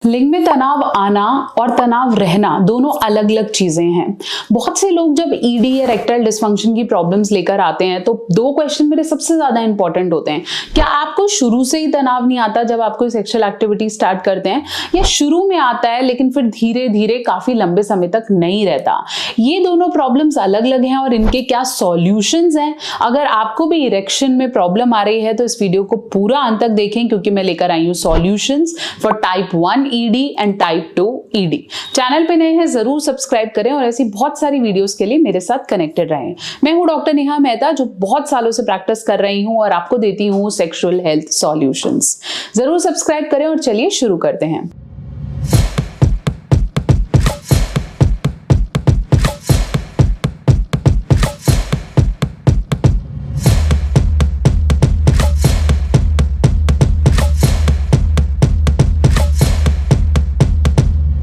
लिंग में तनाव आना और तनाव रहना दोनों अलग अलग चीजें हैं। बहुत से लोग जब ईडी या इरेक्टाइल डिसफंक्शन की प्रॉब्लम्स लेकर आते हैं तो दो क्वेश्चन मेरे सबसे ज्यादा इंपॉर्टेंट होते हैं। क्या आपको शुरू से ही तनाव नहीं आता जब आप कोई सेक्सुअल एक्टिविटी स्टार्ट करते हैं, या शुरू में आता है लेकिन फिर धीरे धीरे काफी लंबे समय तक नहीं रहता? ये दोनों प्रॉब्लम्स अलग अलग हैं और इनके क्या सॉल्यूशंस हैं। अगर आपको भी इरेक्शन में प्रॉब्लम आ रही है तो इस वीडियो को पूरा अंत तक देखें, क्योंकि मैं लेकर आई हूँ solutions for type 1 ED and type 2 ED. Channel पे नए हैं जरूर सब्सक्राइब करें और ऐसी बहुत सारी वीडियोस के लिए मेरे साथ कनेक्टेड रहें। मैं हूं डॉक्टर नेहा मेहता, जो बहुत सालों से प्रैक्टिस कर रही हूं और आपको देती हूं सेक्सुअल हेल्थ सॉल्यूशंस। जरूर सब्सक्राइब करें और चलिए शुरू करते हैं।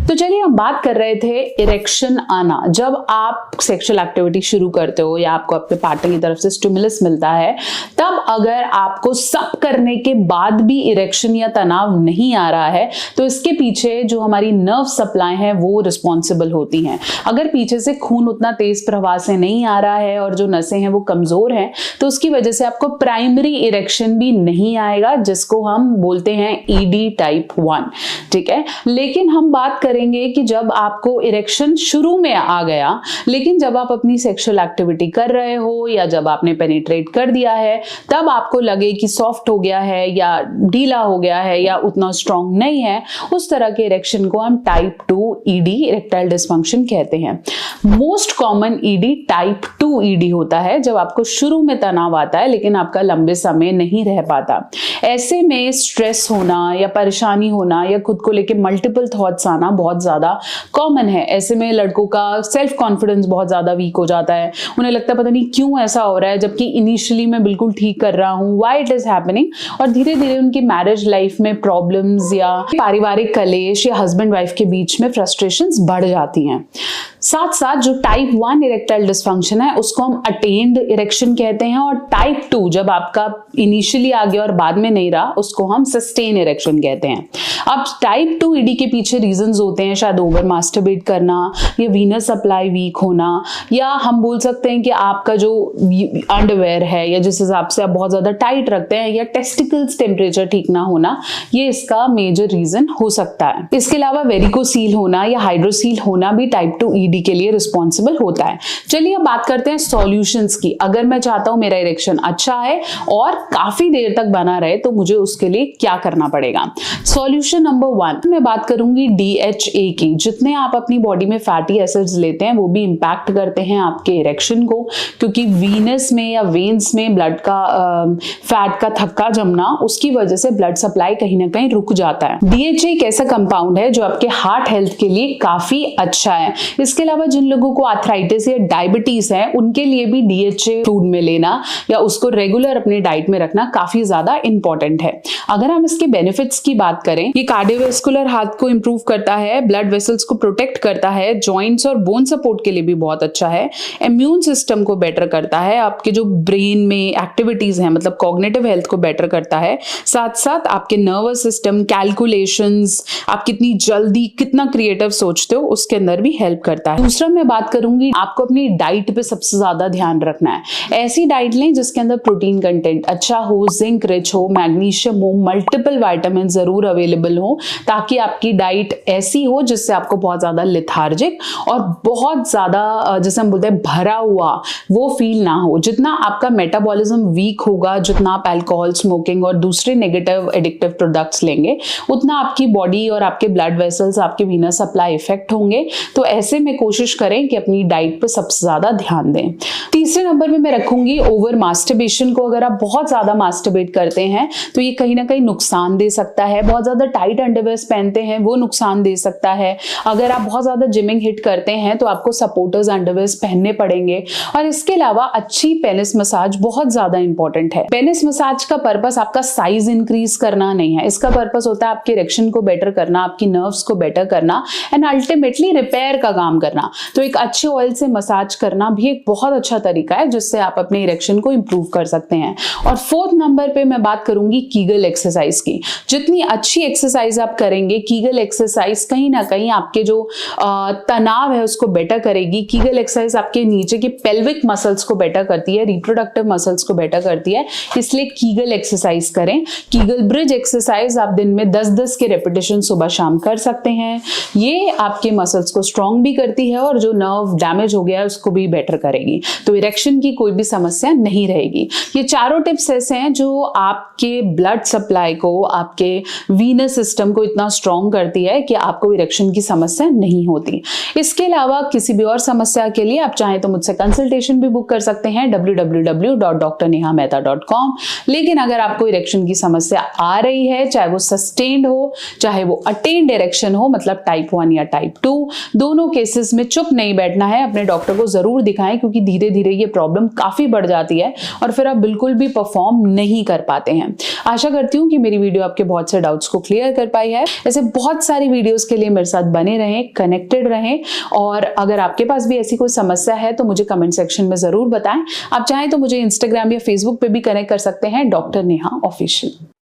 तो चलिए हम बात कर रहे थे इरेक्शन आना। जब आप सेक्सुअल एक्टिविटी शुरू करते हो या आपको अपने पार्टनर की तरफ से स्टिमुलस मिलता है, तब अगर आपको सब करने के बाद भी इरेक्शन या तनाव नहीं आ रहा है तो इसके पीछे जो हमारी नर्व सप्लाई है वो रिस्पॉन्सिबल होती हैं। अगर पीछे से खून उतना तेज प्रवाह से नहीं आ रहा है और जो नसें हैं वो कमजोर हैं, तो उसकी वजह से आपको प्राइमरी इरेक्शन भी नहीं आएगा, जिसको हम बोलते हैं ईडी टाइप 1। ठीक है, लेकिन हम बात करेंगे कि जब आपको इरेक्शन शुरू में आ गया, लेकिन जब आप अपनी सेक्सुअल एक्टिविटी कर रहे हो या जब आपने पेनिट्रेट कर दिया है, तब आपको लगे कि सॉफ्ट हो गया है या ढीला हो गया है या उतना स्ट्रांग नहीं है, उस तरह के इरेक्शन को हम टाइप 2 ईडी इरेक्टाइल डिसफंक्शन कहते हैं। Most common ED type 2 ED होता है, जब आपको शुरू में तनाव आता है लेकिन आपका लंबे समय नहीं रह पाता। ऐसे में स्ट्रेस होना या परेशानी होना या खुद को लेके मल्टीपल थॉट्स आना बहुत ज्यादा कॉमन है। ऐसे में लड़कों का सेल्फ कॉन्फिडेंस बहुत ज्यादा वीक हो जाता है। उन्हें लगता है पता नहीं क्यों ऐसा हो रहा है, जबकि इनिशियली मैं बिल्कुल ठीक कर रहा हूँ, व्हाई इट इज हैपनिंग। और धीरे धीरे उनकी मैरिज लाइफ में प्रॉब्लम्स या पारिवारिक कलेश या हस्बैंड वाइफ के बीच में फ्रस्ट्रेशंस बढ़ जाती हैं। साथ साथ जो टाइप 1 इरेक्टाइल डिसफंक्शन है उसको हम अटेन्ड इरेक्शन कहते हैं, और टाइप 2 जब आपका इनिशियली आ गया और बाद में नहीं रहा उसको हम सस्टेन इरेक्शन कहते हैं। अब टाइप 2 ईडी के पीछे रीजंस होते हैं, शायद ओवर मास्टरबेट करना या वीनस सप्लाई वीक होना, या हम बोल सकते हैं कि आपका जो अंडरवेयर है या जिस हिसाब से आप बहुत ज्यादा टाइट रखते हैं, या टेस्टिकल्स टेम्परेचर ठीक ना होना, ये इसका मेजर रीजन हो सकता है। इसके अलावा वेरिकोसील होना या हाइड्रोसील होना भी टाइप 2 ईडी के लिए रिस्पॉन्सिबल होता है। चलिए अब बात करते हैं सॉल्यूशंस की। अगर मैं चाहता हूं मेरा इरेक्शन अच्छा है और काफी देर तक बना रहे तो मुझे उसके लिए क्या करना पड़ेगा। सॉल्यूशन नंबर 1 मैं बात करूंगी DHA की। जितने आप अपनी बॉडी में फैटी एसिड्स लेते हैं वो भी इंपैक्ट करते हैं आपके इरेक्शन को, क्योंकि वीनस में या वेन्स में ब्लड का फैट का थक्का जमना, उसकी वजह से ब्लड सप्लाई कहीं ना कहीं रुक जाता है। DHA एक ऐसा कंपाउंड है जो आपके हार्ट हेल्थ के लिए काफी अच्छा है। इसके अलावा जिन लोगों को आर्थराइटिस या डायबिटीज है उनके लिए भी DHA फूड में लेना या उसको रेगुलर अपने डाइट में रखना काफी ज्यादा इंपॉर्टेंट है। अगर हम इसके बेनिफिट्स की बात करें, ये कार्डियोवैस्कुलर हार्ट को इंप्रूव करता है, ब्लड वेसल्स को प्रोटेक्ट करता है, जॉइंट्स और बोन सपोर्ट के लिए भी बहुत अच्छा है, इम्यून सिस्टम को बेटर करता है, आपके जो ब्रेन में एक्टिविटीज है मतलब कॉग्निटिव हेल्थ को बेटर करता है, साथ साथ आपके नर्वस सिस्टम, कैलकुलेशंस, आप कितनी जल्दी कितना क्रिएटिव सोचते हो उसके अंदर भी हेल्प करता है। दूसरा मैं बात करूंगी, आपको अपनी डाइट पे सबसे ज्यादा ध्यान रखना है। ऐसी डाइट लें जिसके अंदर प्रोटीन कंटेंट अच्छा हो, जिंक रिच हो, मैग्नीशियम हो, मल्टीपल विटामिन जरूर अवेलेबल हो, ताकि आपकी डाइट ऐसी हो जिससे आपको बहुत ज्यादा लेथार्जिक और बहुत ज्यादा जैसे हम बोलते हैं भरा हुआ वो फील ना हो। जितना आपका मेटाबॉलिज्म वीक होगा, जितना आप अल्कोहल, स्मोकिंग और दूसरे नेगेटिव एडिक्टिव प्रोडक्ट्स लेंगे, उतना आपकी बॉडी और आपके ब्लड वेसल्स, आपके वीनस सप्लाई इफेक्ट होंगे। तो ऐसे में कोशिश करें कि अपनी डाइट पे सबसे ज्यादा ध्यान दें। तीसरे नंबर पे मैं रखूंगी ओवर मास्टरबेशन को। अगर आप बहुत ज्यादा मास्टरबेट करते हैं तो ये कहीं ना कहीं नुकसान दे सकता है। बहुत ज्यादा टाइट अंडरवेयर्स पहनते हैं वो नुकसान दे सकता है। अगर आप बहुत ज्यादा जिमिंग हिट करते हैं तो आपको सपोर्टर्स अंडरवेयर्स पहनने पड़ेंगे। और इसके अलावा अच्छी पेनिस मसाज बहुत ज्यादा इंपॉर्टेंट है। पेनिस मसाज का पर्पस आपका साइज इंक्रीज करना नहीं है, इसका पर्पस होता है आपके इरेक्शन को बेटर करना, आपकी नर्व्स को बेटर करना एंड अल्टीमेटली रिपेयर का काम करना। तो एक अच्छे ऑयल से मसाज करना भी एक बहुत अच्छा तरीका है जिससे आप अपने इरेक्शन को इंप्रूव कर सकते हैं। और फोर्थ नंबर पे मैं बात करूंगी कीगल एक्सरसाइज की। जितनी अच्छी एक्सरसाइज आप करेंगे, कीगल एक्सरसाइज कहीं ना कहीं आपके जो तनाव है उसको बेटर करेगी। कीगल एक्सरसाइज आपके नीचे की पेल्विक मसल्स को बेटर करती है, रिप्रोडक्टिव मसल्स को बेटर करती है, इसलिए कीगल एक्सरसाइज करें। कीगल ब्रिज एक्सरसाइज आप दिन में 10-10 के रेपिटेशन सुबह शाम कर सकते हैं। ये आपके मसल्स को स्ट्रॉन्ग भी करती है और जो नर्व डैमेज हो गया है उसको भी बेटर करेगी, तो इरेक्शन की कोई भी समस्या नहीं रहेगी। ये चारों टिप्स ऐसे हैं जो आपके ब्लड सप्लाई को, आपके वीनस सिस्टम को इतना स्ट्रॉन्ग करती है कि आपको इरेक्शन की समस्या नहीं होती। इसके अलावा किसी भी और समस्या के लिए आप चाहें तो मुझसे कंसल्टेशन भी बुक कर सकते हैं www.drnehamehta.com। लेकिन अगर आपको इरेक्शन की समस्या आ रही है, चाहे वो सस्टेन्ड हो चाहे वो अटेन्ड इरेक्शन हो, मतलब टाइप 1 या टाइप 2, दोनों केसेस में चुप नहीं बैठना है, अपने डॉक्टर को जरूर दिखाएं क्योंकि धीरे धीरे ये प्रॉब्लम काफी बढ़ जाती है और फिर आप बिल्कुल भी परफॉर्म नहीं कर पाते हैं। आशा करती हूँ कि मेरी वीडियो आपके बहुत से डाउट्स को क्लियर कर पाई है। ऐसे बहुत सारी वीडियोस के लिए मेरे साथ बने रहें, कनेक्टेड रहें और अगर आपके पास भी ऐसी कोई समस्या है तो मुझे कमेंट सेक्शन में जरूर बताएं। आप चाहें तो मुझे इंस्टाग्राम या फेसबुक पे भी कनेक्ट कर सकते हैं, डॉक्टर नेहा ऑफिशियल।